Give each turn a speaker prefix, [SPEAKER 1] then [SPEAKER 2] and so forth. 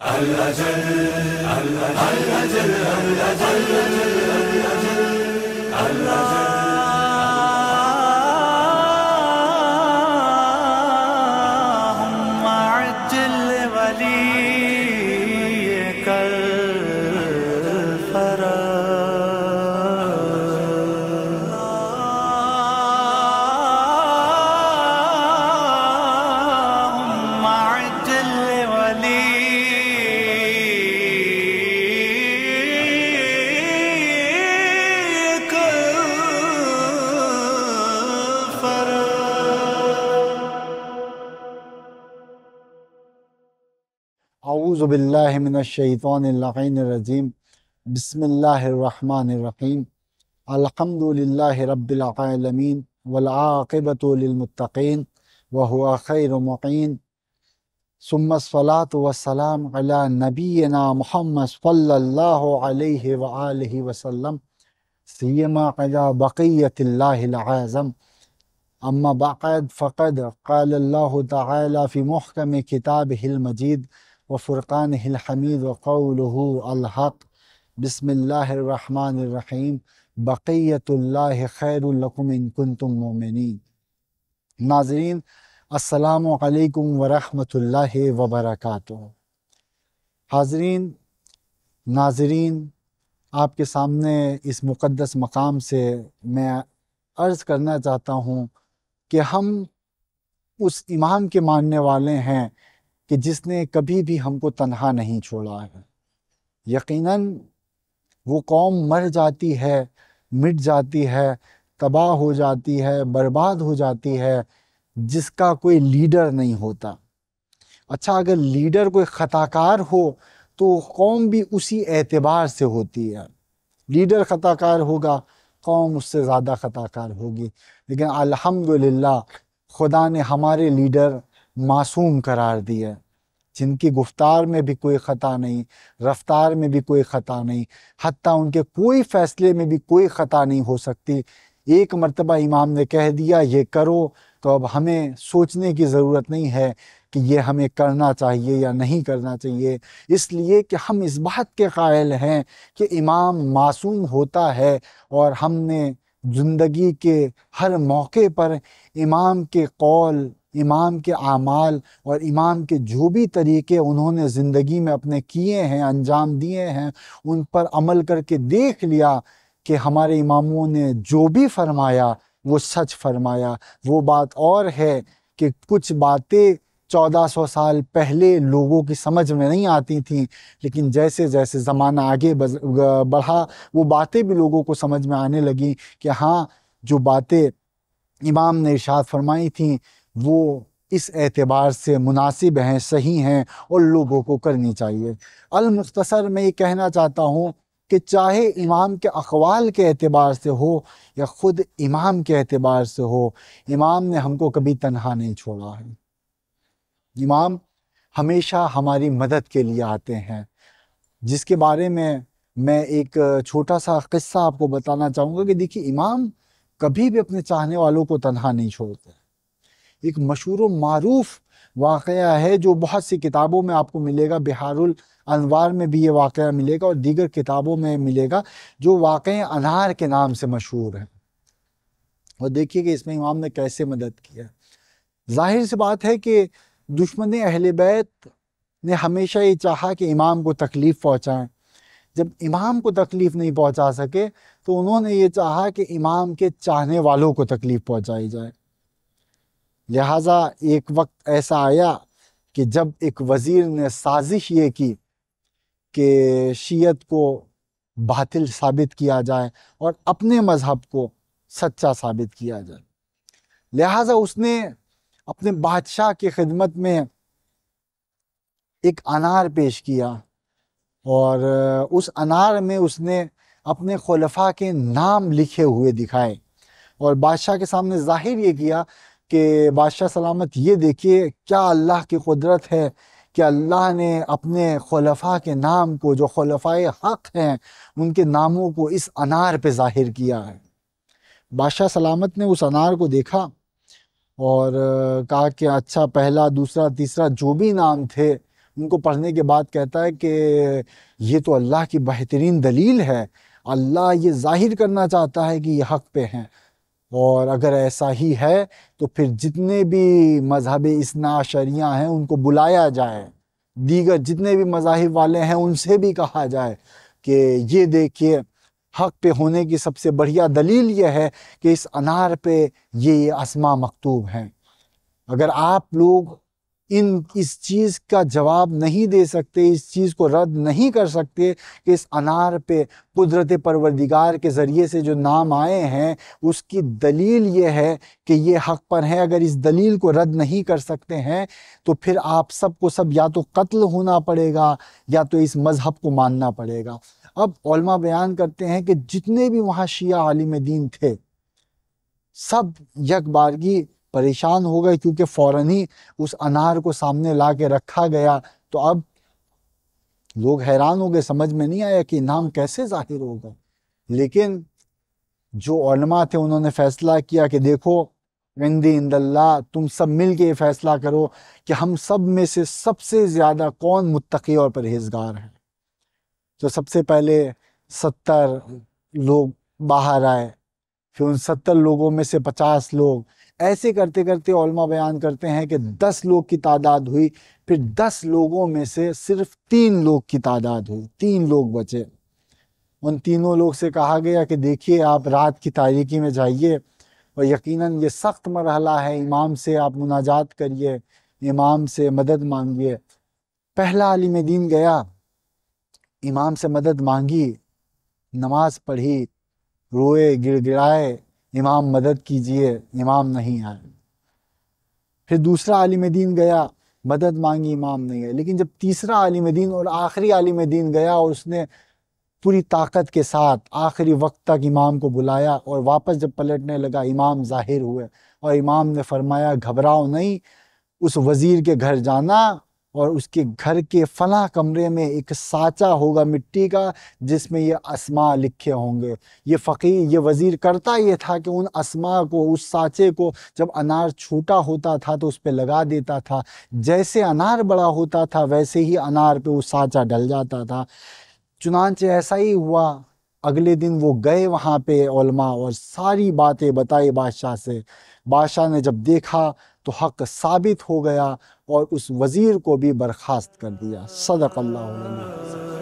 [SPEAKER 1] اللهم عجل وليك اللهم عجل وليك
[SPEAKER 2] اعوذ باللہ من الشیطان اللعین الرجیم بسم اللہ الرحمن الرحیم الحمد للہ رب العالمین والعاقبۃ للمتقین وهو خیر معین ثم الصلاۃ والسلام علی نبینا محمد صلی اللہ علیہ وآلہ وسلم سیما علی بقیۃ اللہ العظم اما بعد فقد قال اللہ تعالی فی محکم کتابہ المجید وفرقانہ الحمید وقولہ الحق بسم اللہ الرحمن الرحیم بقیۃ اللہ خیر لکم ان کنتم مؤمنین۔ ناظرین السلام علیکم ورحمۃ اللہ وبرکاتہ۔ حاضرین ناظرین، آپ کے سامنے اس مقدس مقام سے میں عرض کرنا چاہتا ہوں کہ ہم اس امام کے ماننے والے ہیں کہ جس نے کبھی بھی ہم کو تنہا نہیں چھوڑا ہے۔ یقیناً وہ قوم مر جاتی ہے، مٹ جاتی ہے، تباہ ہو جاتی ہے، برباد ہو جاتی ہے جس کا کوئی لیڈر نہیں ہوتا۔ اچھا، اگر لیڈر کوئی خطا کار ہو تو قوم بھی اسی اعتبار سے ہوتی ہے۔ لیڈر خطا کار ہوگا، قوم اس سے زیادہ خطا کار ہوگی، لیکن الحمدللہ خدا نے ہمارے لیڈر معصوم قرار دیا، جن کی گفتار میں بھی کوئی خطا نہیں، رفتار میں بھی کوئی خطا نہیں، حتیٰ ان کے کوئی فیصلے میں بھی کوئی خطا نہیں ہو سکتی۔ ایک مرتبہ امام نے کہہ دیا یہ کرو تو اب ہمیں سوچنے کی ضرورت نہیں ہے کہ یہ ہمیں کرنا چاہیے یا نہیں کرنا چاہیے، اس لیے کہ ہم اس بات کے قائل ہیں کہ امام معصوم ہوتا ہے، اور ہم نے زندگی کے ہر موقع پر امام کے قول، امام کے اعمال اور امام کے جو بھی طریقے انہوں نے زندگی میں اپنے کیے ہیں، انجام دیے ہیں، ان پر عمل کر کے دیکھ لیا کہ ہمارے اماموں نے جو بھی فرمایا وہ سچ فرمایا۔ وہ بات اور ہے کہ کچھ باتیں 1400 سال پہلے لوگوں کی سمجھ میں نہیں آتی تھیں، لیکن جیسے جیسے زمانہ آگے بڑھا وہ باتیں بھی لوگوں کو سمجھ میں آنے لگیں کہ ہاں، جو باتیں امام نے ارشاد فرمائی تھیں وہ اس اعتبار سے مناسب ہیں، صحیح ہیں اور لوگوں کو کرنی چاہیے۔ المختصر میں یہ کہنا چاہتا ہوں کہ چاہے امام کے اقوال کے اعتبار سے ہو یا خود امام کے اعتبار سے ہو، امام نے ہم کو کبھی تنہا نہیں چھوڑا ہے۔ امام ہمیشہ ہماری مدد کے لیے آتے ہیں، جس کے بارے میں ایک چھوٹا سا قصہ آپ کو بتانا چاہوں گا کہ دیکھیے، امام کبھی بھی اپنے چاہنے والوں کو تنہا نہیں چھوڑتے۔ ایک مشہور و معروف واقعہ ہے جو بہت سی کتابوں میں آپ کو ملے گا، بحار الانوار میں بھی یہ واقعہ ملے گا اور دیگر کتابوں میں ملے گا، جو واقعہ انار کے نام سے مشہور ہے۔ اور دیکھیے کہ اس میں امام نے کیسے مدد کیا۔ ظاہر سی بات ہے کہ دشمن اہل بیت نے ہمیشہ یہ چاہا کہ امام کو تکلیف پہنچائیں۔ جب امام کو تکلیف نہیں پہنچا سکے تو انہوں نے یہ چاہا کہ امام کے چاہنے والوں کو تکلیف پہنچائی جائے۔ لہٰذا ایک وقت ایسا آیا کہ جب ایک وزیر نے سازش یہ کی کہ شیعت کو باطل ثابت کیا جائے اور اپنے مذہب کو سچا ثابت کیا جائے، لہٰذا اس نے اپنے بادشاہ کی خدمت میں ایک انار پیش کیا، اور اس انار میں اس نے اپنے خلفاء کے نام لکھے ہوئے دکھائے، اور بادشاہ کے سامنے ظاہر یہ کیا کہ بادشاہ سلامت یہ دیکھیے کیا اللہ کی قدرت ہے کہ اللہ نے اپنے خلفاء کے نام کو، جو خلفاء حق ہیں، ان کے ناموں کو اس انار پہ ظاہر کیا ہے۔ بادشاہ سلامت نے اس انار کو دیکھا اور کہا کہ اچھا، پہلا، دوسرا، تیسرا جو بھی نام تھے ان کو پڑھنے کے بعد کہتا ہے کہ یہ تو اللہ کی بہترین دلیل ہے، اللہ یہ ظاہر کرنا چاہتا ہے کہ یہ حق پہ ہیں، اور اگر ایسا ہی ہے تو پھر جتنے بھی مذہب اثنا عشریہ ہیں ان کو بلایا جائے، دیگر جتنے بھی مذاہب والے ہیں ان سے بھی کہا جائے کہ یہ دیکھیے حق پہ ہونے کی سب سے بڑھیا دلیل یہ ہے کہ اس انار پہ یہ اسماء مکتوب ہیں۔ اگر آپ لوگ اس چیز کا جواب نہیں دے سکتے، اس چیز کو رد نہیں کر سکتے کہ اس انار پہ قدرت پروردگار کے ذریعے سے جو نام آئے ہیں اس کی دلیل یہ ہے کہ یہ حق پر ہے، اگر اس دلیل کو رد نہیں کر سکتے ہیں تو پھر آپ سب کو سب یا تو قتل ہونا پڑے گا یا تو اس مذہب کو ماننا پڑے گا۔ اب علماء بیان کرتے ہیں کہ جتنے بھی وہاں شیعہ عالم دین تھے سب یک بارگی پریشان ہو گئے، کیونکہ فوراً ہی اس انار کو سامنے لا کے رکھا گیا، تو اب لوگ حیران ہو گئے، سمجھ میں نہیں آیا کہ نام کیسے ظاہر ہوگا۔ لیکن جو علماء تھے انہوں نے فیصلہ کیا کہ دیکھو عندی عند اللہ، تم سب مل کے یہ فیصلہ کرو کہ ہم سب میں سے سب سے زیادہ کون متقی اور پرہیزگار ہے۔ تو سب سے پہلے 70 لوگ باہر آئے، پھر ان 70 لوگوں میں سے 50 لوگ، ایسے کرتے کرتے علماء بیان کرتے ہیں کہ 10 لوگ کی تعداد ہوئی، پھر 10 لوگوں میں سے صرف 3 لوگ کی تعداد ہوئی، 3 لوگ بچے۔ ان تینوں لوگ سے کہا گیا کہ دیکھیے آپ رات کی تاریکی میں جائیے، اور یقیناً یہ سخت مرحلہ ہے، امام سے آپ مناجات کریے، امام سے مدد مانگیے۔ پہلا عالم دین گیا، امام سے مدد مانگی، نماز پڑھی، روئے گڑ گڑائے، امام مدد کیجئے، امام نہیں آئے۔ پھر دوسرا عالم دین گیا، مدد مانگی، امام نہیں آئے۔ لیکن جب تیسرا عالم دین اور آخری عالم دین گیا اور اس نے پوری طاقت کے ساتھ آخری وقت تک امام کو بلایا اور واپس جب پلٹنے لگا امام ظاہر ہوئے، اور امام نے فرمایا گھبراؤ نہیں، اس وزیر کے گھر جانا اور اس کے گھر کے فلاں کمرے میں ایک سانچہ ہوگا مٹی کا جس میں یہ اسماء لکھے ہوں گے۔ یہ فقیر، یہ وزیر کرتا یہ تھا کہ ان اسماء کو، اس سانچے کو جب انار چھوٹا ہوتا تھا تو اس پہ لگا دیتا تھا، جیسے انار بڑا ہوتا تھا ویسے ہی انار پہ وہ سانچہ ڈل جاتا تھا۔ چنانچہ ایسا ہی ہوا۔ اگلے دن وہ گئے وہاں پہ علماء اور ساری باتیں بتائی بادشاہ سے۔ بادشاہ نے جب دیکھا تو حق ثابت ہو گیا اور اس وزیر کو بھی برخاست کر دیا۔ صدق اللہ علیہ وسلم۔